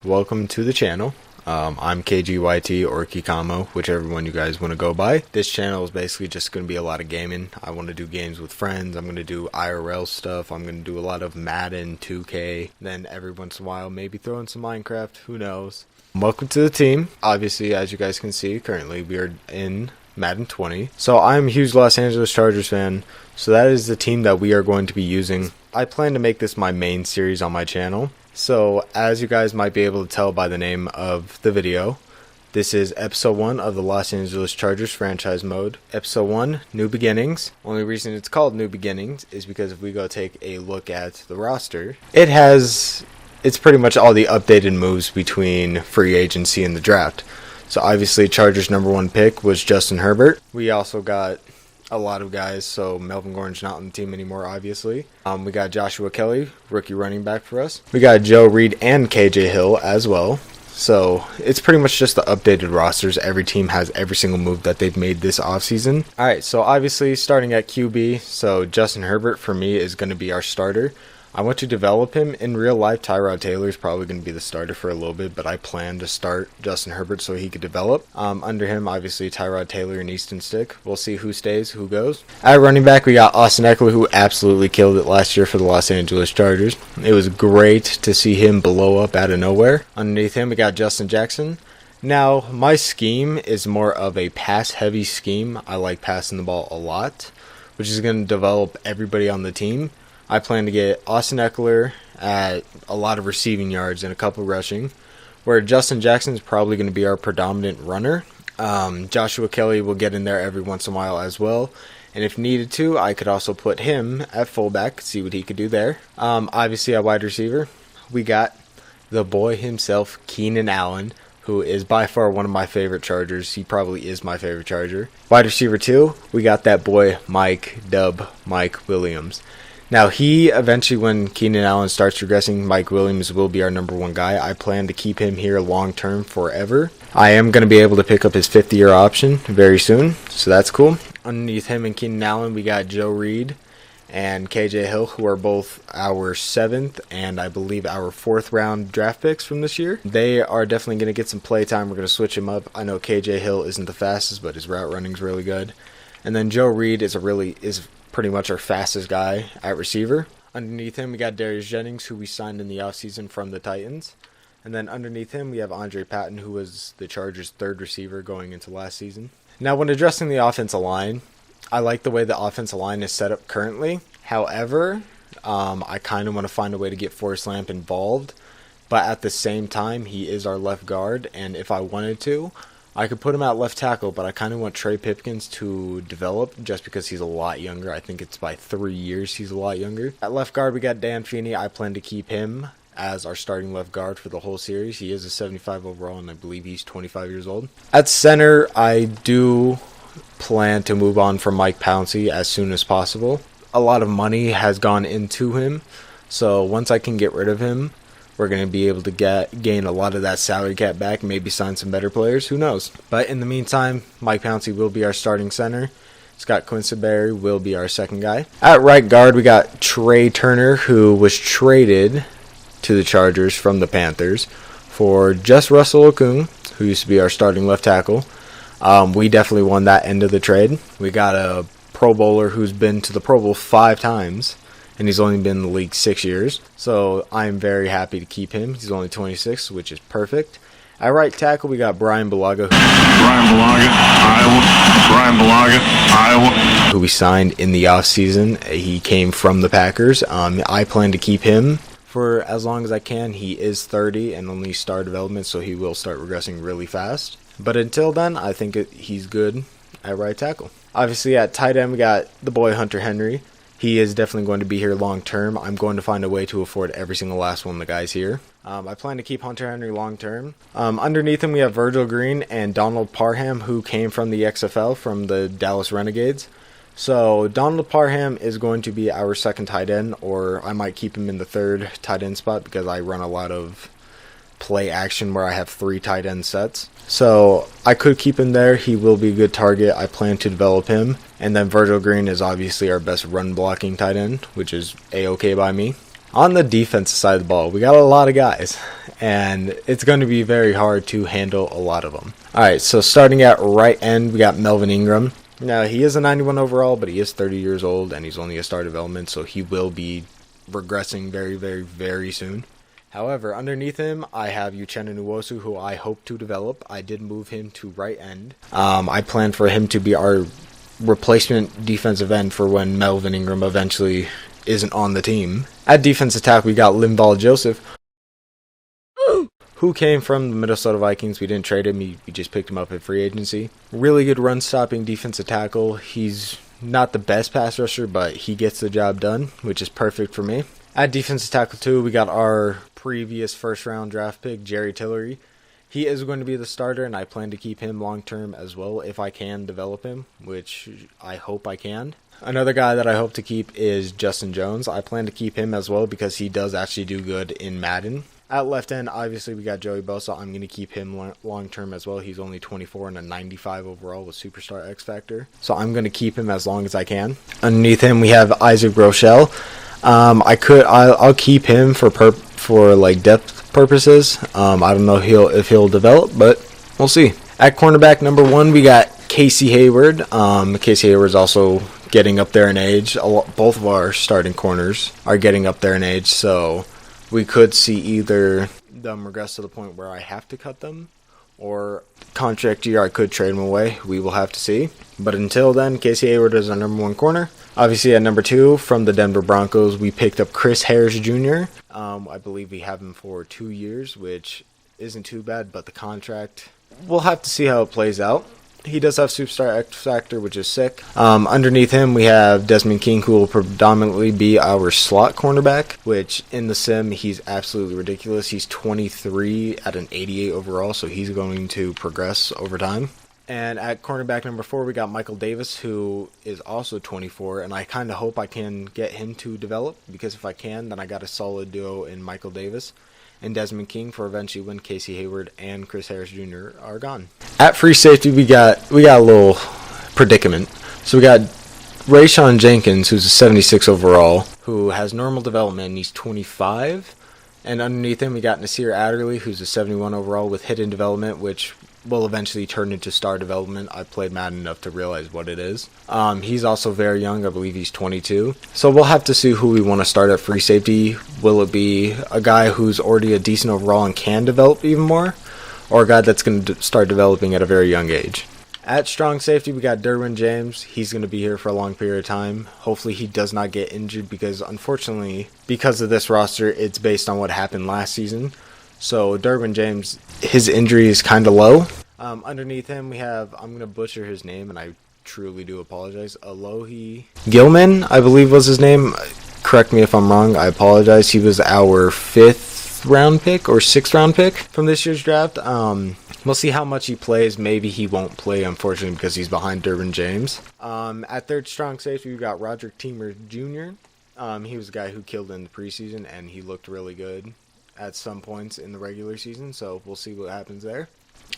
Welcome to the channel. I'm KGYT or Kickomo, whichever one you guys want to go by. This channel is basically just going to be a lot of gaming. I want to do games with friends. I'm going to do IRL stuff. I'm going to do a lot of Madden, 2K. Then every once in a while, maybe throw in some Minecraft. Who knows? Welcome to the team. Obviously, as you guys can see, currently we are in Madden 20. So I'm a huge Los Angeles Chargers fan. So that is the team that we are going to be using. I plan to make this my main series on my channel. So, as you guys might be able to tell by the name of the video, this is Episode 1 of the Los Angeles Chargers franchise mode. Episode 1, New Beginnings. Only reason it's called New Beginnings is because if we go take a look at the roster, it's pretty much all the updated moves between free agency and the draft. So, obviously, Chargers' #1 pick was Justin Herbert. We also got a lot of guys, so Melvin Gordon's not on the team anymore, obviously. We got Joshua Kelly, rookie running back for us. We got Joe Reed and KJ Hill as well. So it's pretty much just the updated rosters. Every team has every single move that they've made this offseason. Alright, so obviously starting at QB, so Justin Herbert for me is going to be our starter. I want to develop him. In real life, Tyrod Taylor is probably going to be the starter for a little bit, but I plan to start Justin Herbert so he could develop. Under him, obviously, Tyrod Taylor and Easton Stick. We'll see who stays, who goes. At running back, we got Austin Ekeler, who absolutely killed it last year for the Los Angeles Chargers. It was great to see him blow up out of nowhere. Underneath him, we got Justin Jackson. Now, my scheme is more of a pass-heavy scheme. I like passing the ball a lot, which is going to develop everybody on the team. I plan to get Austin Ekeler at a lot of receiving yards and a couple rushing, where Justin Jackson is probably going to be our predominant runner. Joshua Kelly will get in there every once in a while as well, and if needed to, I could also put him at fullback, see what he could do there. Obviously, at wide receiver, we got the boy himself, Keenan Allen, who is by far one of my favorite Chargers. He probably is my favorite Charger. Wide receiver 2, we got that boy, Mike Williams. Now, he eventually, when Keenan Allen starts regressing, Mike Williams will be our #1 guy. I plan to keep him here long-term forever. I am going to be able to pick up his 5th-year option very soon, so that's cool. Underneath him and Keenan Allen, we got Joe Reed and KJ Hill, who are both our 7th and I believe our 4th round draft picks from this year. They are definitely going to get some play time. We're going to switch him up. I know KJ Hill isn't the fastest, but his route running is really good. And then Joe Reed is pretty much our fastest guy at receiver. Underneath him, we got Darius Jennings, who we signed in the offseason from the Titans. And then underneath him, we have Andre Patton, who was the Chargers' 3rd receiver going into last season. Now, when addressing the offensive line, I like the way the offensive line is set up currently. However, I kind of want to find a way to get Forrest Lamp involved. But at the same time, he is our left guard, and if I wanted to, I could put him at left tackle, but I kind of want Trey Pipkins to develop just because he's a lot younger. I think it's by 3 years he's a lot younger. At left guard, we got Dan Feeney. I plan to keep him as our starting left guard for the whole series. He is a 75 overall, and I believe he's 25 years old. At center, I do plan to move on from Mike Pouncey as soon as possible. A lot of money has gone into him, so once I can get rid of him, we're going to be able to gain a lot of that salary cap back, maybe sign some better players, who knows. But in the meantime, Mike Pouncey will be our starting center. Scott Quincyberry will be our 2nd guy. At right guard, we got Trey Turner, who was traded to the Chargers from the Panthers for just Russell Okung, who used to be our starting left tackle. We definitely won that end of the trade. We got a Pro Bowler who's been to the Pro Bowl 5 times. And he's only been in the league 6 years. So I'm very happy to keep him. He's only 26, which is perfect. At right tackle, we got Brian Bulaga, Iowa. Who we signed in the offseason. He came from the Packers. I plan to keep him for as long as I can. He is 30 and only star development, so he will start regressing really fast. But until then, I think he's good at right tackle. Obviously, at tight end, we got the boy Hunter Henry. He is definitely going to be here long term. I'm going to find a way to afford every single last one of the guys here. I plan to keep Hunter Henry long term. Underneath him, we have Virgil Green and Donald Parham, who came from the XFL from the Dallas Renegades. So Donald Parham is going to be our 2nd tight end, or I might keep him in the 3rd tight end spot because I run a lot of play action where I have 3 tight end sets. So I could keep him there. He will be a good target. I plan to develop him. And then Virgil Green is obviously our best run blocking tight end, which is A-okay by me. On the defensive side of the ball, we got a lot of guys. and it's going to be very hard to handle a lot of them. Alright, so starting at right end, we got Melvin Ingram. Now, he is a 91 overall, but he is 30 years old, and he's only a star development, so he will be regressing very, very, very soon. However, underneath him, I have Uchenna Nwosu, who I hope to develop. I did move him to right end. I plan for him to be our replacement defensive end for when Melvin Ingram eventually isn't on the team. At defensive tackle, we got Linval Joseph, who came from the Minnesota Vikings. We didn't trade him. We just picked him up at free agency. Really good run-stopping defensive tackle. He's not the best pass rusher, but he gets the job done, which is perfect for me. At defensive tackle 2, we got our previous first-round draft pick, Jerry Tillery. He is going to be the starter, and I plan to keep him long-term as well if I can develop him, which I hope I can. Another guy that I hope to keep is Justin Jones. I plan to keep him as well because he does actually do good in Madden. At left end, obviously, we got Joey Bosa. I'm going to keep him long-term as well. He's only 24 and a 95 overall with Superstar X Factor. So I'm going to keep him as long as I can. Underneath him, we have Isaac Rochelle. I'll keep him for like depth purposes. I don't know if he'll develop, but we'll see. At cornerback number 1, we got Casey Hayward. Casey Hayward's also getting up there in age. Both of our starting corners are getting up there in age, so we could see either them regress to the point where I have to cut them, or contract year I could trade them away. We will have to see. But until then, Casey Hayward is our number 1 corner. Obviously, at number 2, from the Denver Broncos, we picked up Chris Harris Jr. I believe we have him for 2 years, which isn't too bad, but the contract, we'll have to see how it plays out. He does have Superstar X Factor, which is sick. Underneath him, we have Desmond King, who will predominantly be our slot cornerback, which in the sim, he's absolutely ridiculous. He's 23 at an 88 overall, so he's going to progress over time. And at cornerback number 4, we got Michael Davis, who is also 24, and I kind of hope I can get him to develop, because if I can, then I got a solid duo in Michael Davis and Desmond King for eventually when Casey Hayward and Chris Harris Jr. are gone. At free safety, we got a little predicament. So we got Rayshawn Jenkins, who's a 76 overall, who has normal development, and he's 25. And underneath him, we got Nasir Adderley, who's a 71 overall with hidden development, which will eventually turn into star development. I played Madden enough to realize what it is. He's also very young. I believe he's 22. So we'll have to see who we want to start at free safety. Will it be a guy who's already a decent overall and can develop even more, or a guy that's going to start developing at a very young age? At strong safety, we got Derwin James. He's going to be here for a long period of time. Hopefully he does not get injured, because unfortunately, because of this roster, it's based on what happened last season. So Derwin James, his injury is kind of low. Underneath him, we have, I'm going to butcher his name, and I truly do apologize, Alohi Gilman, I believe was his name. Correct me if I'm wrong. I apologize. He was our 5th round pick or 6th round pick from this year's draft. We'll see how much he plays. Maybe he won't play, unfortunately, because he's behind Derwin James. At third strong safety, we've got Roderick Teamer Jr. He was a guy who killed in the preseason, and he looked really good at some points in the regular season, so we'll see what happens there.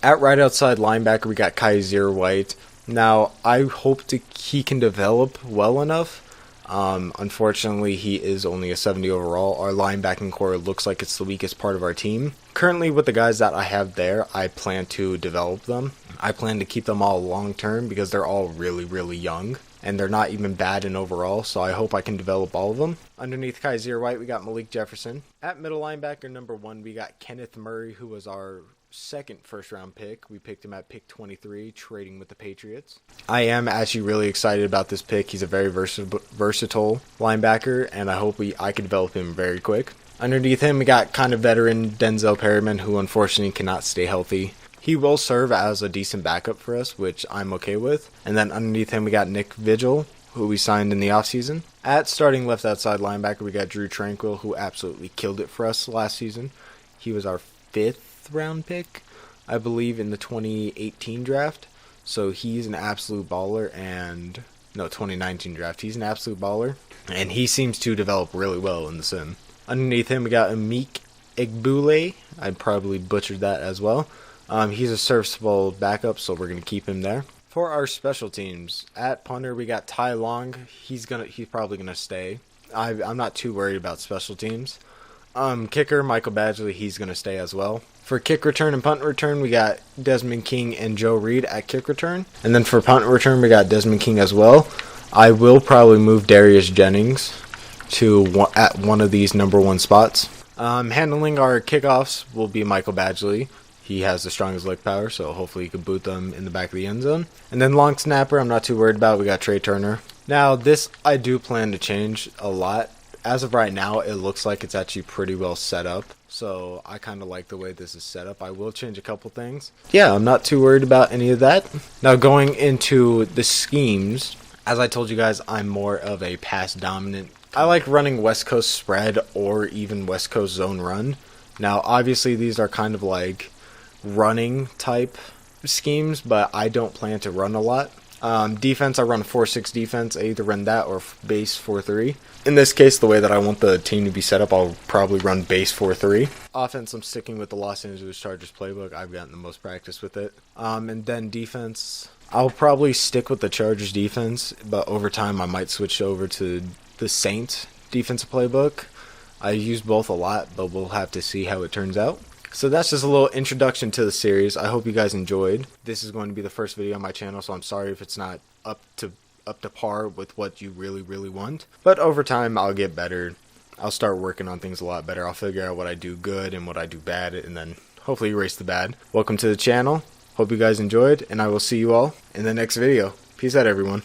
At right outside linebacker, we got Kaiser White. Now, I hope he can develop well enough. Unfortunately, he is only a 70 overall. Our linebacking core looks like it's the weakest part of our team. Currently, with the guys that I have there, I plan to develop them. I plan to keep them all long-term because they're all really, really young, and they're not even bad in overall, so I hope I can develop all of them. Underneath Kaiser White, we got Malik Jefferson. At middle linebacker number 1, we got Kenneth Murray, who was our 2nd first-round pick. We picked him at pick 23, trading with the Patriots. I am actually really excited about this pick. He's a very versatile linebacker, and I hope I can develop him very quick. Underneath him, we got kind of veteran Denzel Perryman, who unfortunately cannot stay healthy. He will serve as a decent backup for us, which I'm okay with. And then underneath him, we got Nick Vigil, who we signed in the offseason. At starting left outside linebacker, we got Drew Tranquil, who absolutely killed it for us last season. He was our 5th round pick, I believe, in the 2018 draft. So he's an absolute baller, 2019 draft. He's an absolute baller, and he seems to develop really well in the sim. Underneath him, we got Amik Egbule. I probably butchered that as well. He's a serviceable backup, so we're going to keep him there. For our special teams, at punter, we got Ty Long. He's probably going to stay. I'm not too worried about special teams. Kicker, Michael Badgley, he's going to stay as well. For kick return and punt return, we got Desmond King and Joe Reed at kick return. And then for punt return, we got Desmond King as well. I will probably move Darius Jennings at one of these number 1 spots. Handling our kickoffs will be Michael Badgley. He has the strongest leg power, so hopefully he can boot them in the back of the end zone. And then long snapper, I'm not too worried about. We got Trey Turner. Now, this I do plan to change a lot. As of right now, it looks like it's actually pretty well set up. So I kind of like the way this is set up. I will change a couple things. Yeah, I'm not too worried about any of that. Now, going into the schemes, as I told you guys, I'm more of a pass dominant. I like running West Coast spread or even West Coast zone run. Now, obviously, these are kind of like running type schemes, but I don't plan to run a lot. Defense, I run a 4-6 defense. I either run that or base 4-3. In this case, the way that I want the team to be set up, I'll probably run base 4-3. Offense, I'm sticking with the Los Angeles Chargers playbook. I've gotten the most practice with it. And then defense, I'll probably stick with the Chargers defense, but over time I might switch over to the Saints defensive playbook. I use both a lot, but we'll have to see how it turns out. So that's just a little introduction to the series. I hope you guys enjoyed. This is going to be the first video on my channel, so I'm sorry if it's not up to par with what you really want. But over time, I'll get better. I'll start working on things a lot better. I'll figure out what I do good and what I do bad, and then hopefully erase the bad. Welcome to the channel. Hope you guys enjoyed, and I will see you all in the next video. Peace out, everyone.